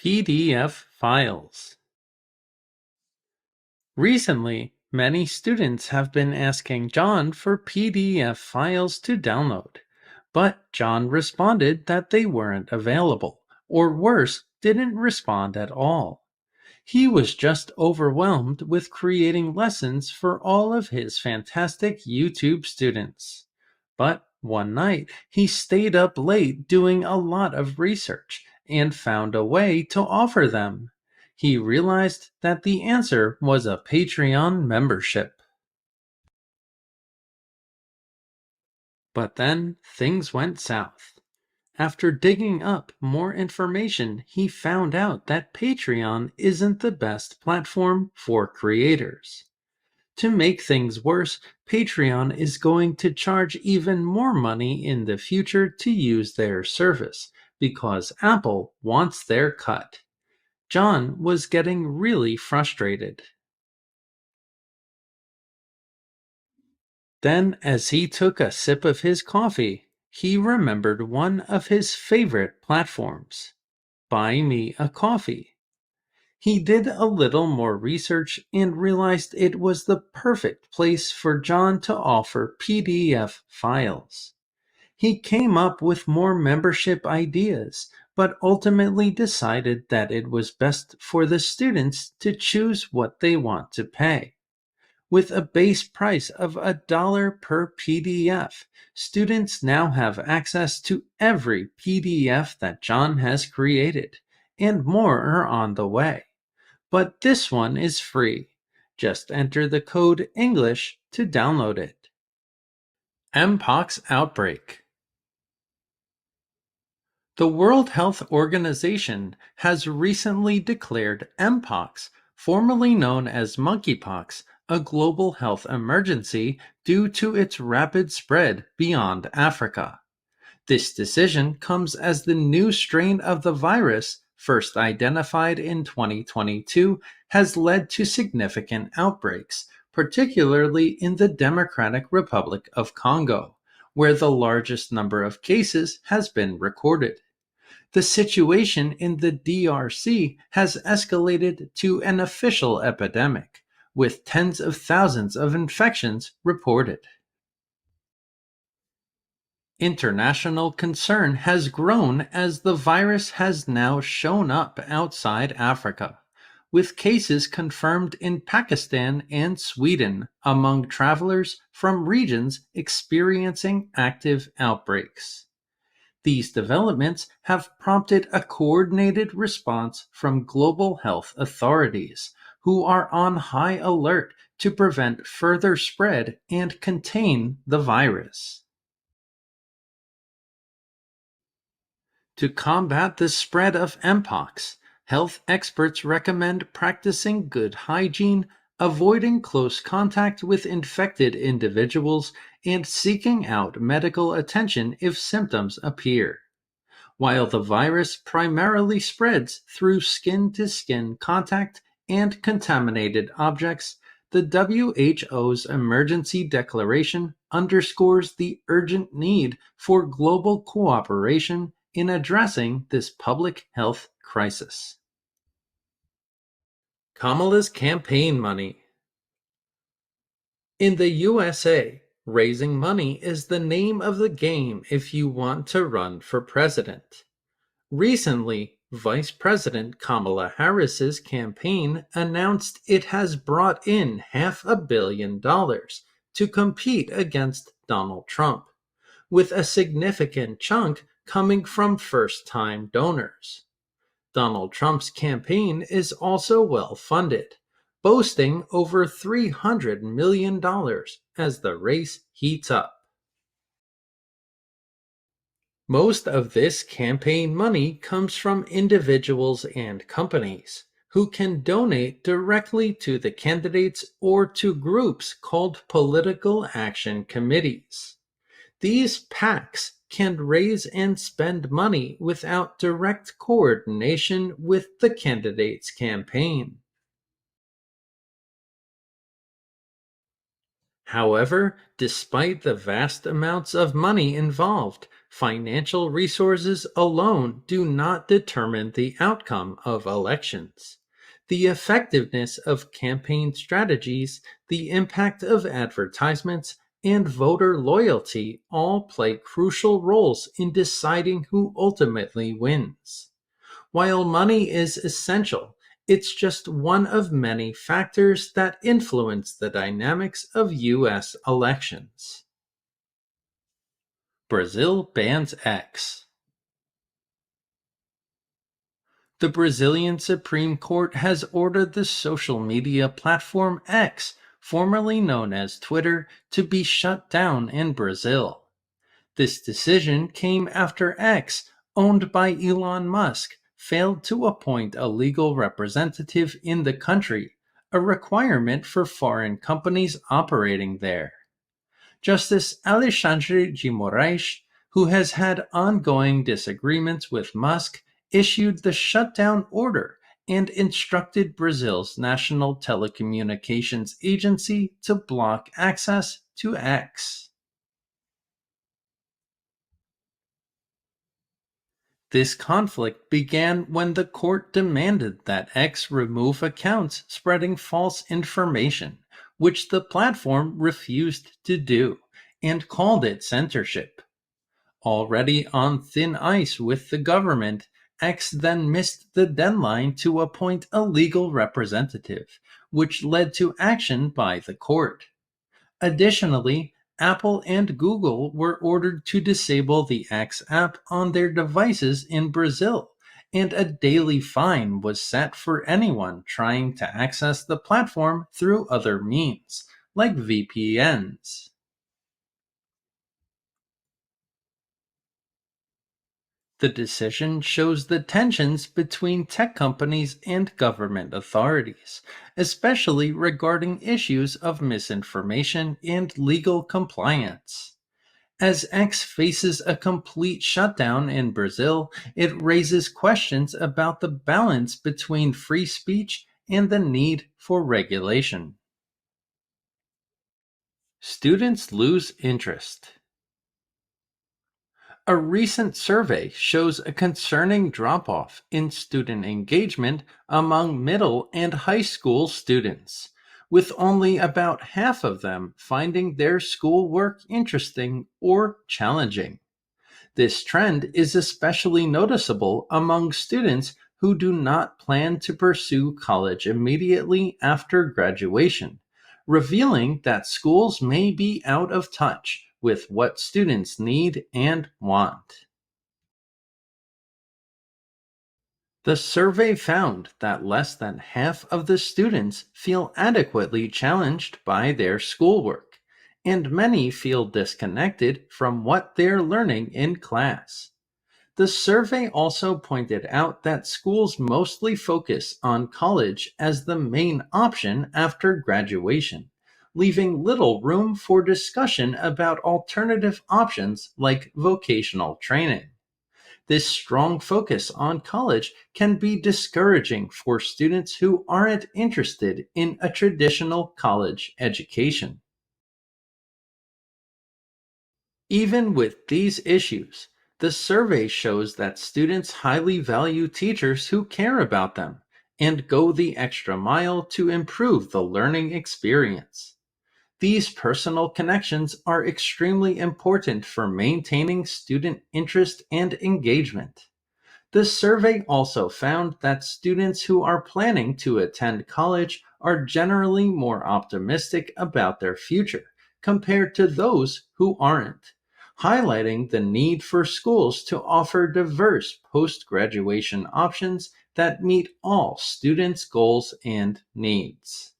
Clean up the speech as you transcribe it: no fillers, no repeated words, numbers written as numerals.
PDF files. Recently, many students have been asking John for PDF files to download, but John responded that they weren't available, or worse, didn't respond at all. He was just overwhelmed with creating lessons for all of his fantastic YouTube students. But one night, he stayed up late doing a lot of research and found a way to offer them. He realized that the answer was a Patreon membership. But then things went south. After digging up more information, he found out that Patreon isn't the best platform for creators. To make things worse, Patreon is going to charge even more money in the future to use their service because Apple wants their cut. John was getting really frustrated. Then, as he took a sip of his coffee, he remembered one of his favorite platforms, Buy Me a Coffee. He did a little more research and realized it was the perfect place for John to offer PDF files. He came up with more membership ideas, but ultimately decided that it was best for the students to choose what they want to pay. With a base price of $1 per PDF, students now have access to every PDF that John has created, and more are on the way. But this one is free. Just enter the code English to download it. MPOX Outbreak. The World Health Organization has recently declared MPOX, formerly known as monkeypox, a global health emergency due to its rapid spread beyond Africa. This decision comes as the new strain of the virus, first identified in 2022, has led to significant outbreaks, particularly in the Democratic Republic of Congo, where the largest number of cases has been recorded. The situation in the DRC has escalated to an official epidemic, with tens of thousands of infections reported. International concern has grown as the virus has now shown up outside Africa, with cases confirmed in Pakistan and Sweden among travelers from regions experiencing active outbreaks. These developments have prompted a coordinated response from global health authorities, who are on high alert to prevent further spread and contain the virus. To combat the spread of MPOX, health experts recommend practicing good hygiene, avoiding close contact with infected individuals, and seeking out medical attention if symptoms appear. While the virus primarily spreads through skin-to-skin contact and contaminated objects, the WHO's emergency declaration underscores the urgent need for global cooperation in addressing this public health crisis. Kamala's campaign money. In the USA, raising money is the name of the game if you want to run for president. Recently, Vice President Kamala Harris's campaign announced it has brought in $500 million to compete against Donald Trump, with a significant chunk coming from first-time donors. Donald Trump's campaign is also well funded, boasting over $300 million as the race heats up. Most of this campaign money comes from individuals and companies who can donate directly to the candidates or to groups called political action committees. These PACs can raise and spend money without direct coordination with the candidate's campaign. However, despite the vast amounts of money involved, Financial resources alone do not determine the outcome of elections. The effectiveness of campaign strategies, the impact of advertisements, and voter loyalty all play crucial roles in deciding who ultimately wins. While money is essential, it's just one of many factors that influence the dynamics of U.S. elections. Brazil bans X. The Brazilian Supreme Court has ordered the social media platform X, formerly known as Twitter, to be shut down in Brazil. This decision came after X, owned by Elon Musk, failed to appoint a legal representative in the country, a requirement for foreign companies operating there. Justice Alexandre de Moraes, who has had ongoing disagreements with Musk, issued the shutdown order and instructed Brazil's National Telecommunications Agency to block access to X. This conflict began when the court demanded that X remove accounts spreading false information, which the platform refused to do, and called it censorship. Already on thin ice with the government, X then missed the deadline to appoint a legal representative, which led to action by the court. Additionally, Apple and Google were ordered to disable the X app on their devices in Brazil, and a daily fine was set for anyone trying to access the platform through other means, like VPNs. The decision shows the tensions between tech companies and government authorities, especially regarding issues of misinformation and legal compliance. As X faces a complete shutdown in Brazil, it raises questions about the balance between free speech and the need for regulation. Students lose interest. A recent survey shows a concerning drop-off in student engagement among middle and high school students, with only about half of them finding their schoolwork interesting or challenging. This trend is especially noticeable among students who do not plan to pursue college immediately after graduation, revealing that schools may be out of touch with what students need and want. The survey found that less than half of the students feel adequately challenged by their schoolwork, and many feel disconnected from what they're learning in class. The survey also pointed out that schools mostly focus on college as the main option after graduation, leaving little room for discussion about alternative options like vocational training. This strong focus on college can be discouraging for students who aren't interested in a traditional college education. Even with these issues, the survey shows that students highly value teachers who care about them and go the extra mile to improve the learning experience. These personal connections are extremely important for maintaining student interest and engagement. The survey also found that students who are planning to attend college are generally more optimistic about their future compared to those who aren't, highlighting the need for schools to offer diverse post-graduation options that meet all students' goals and needs.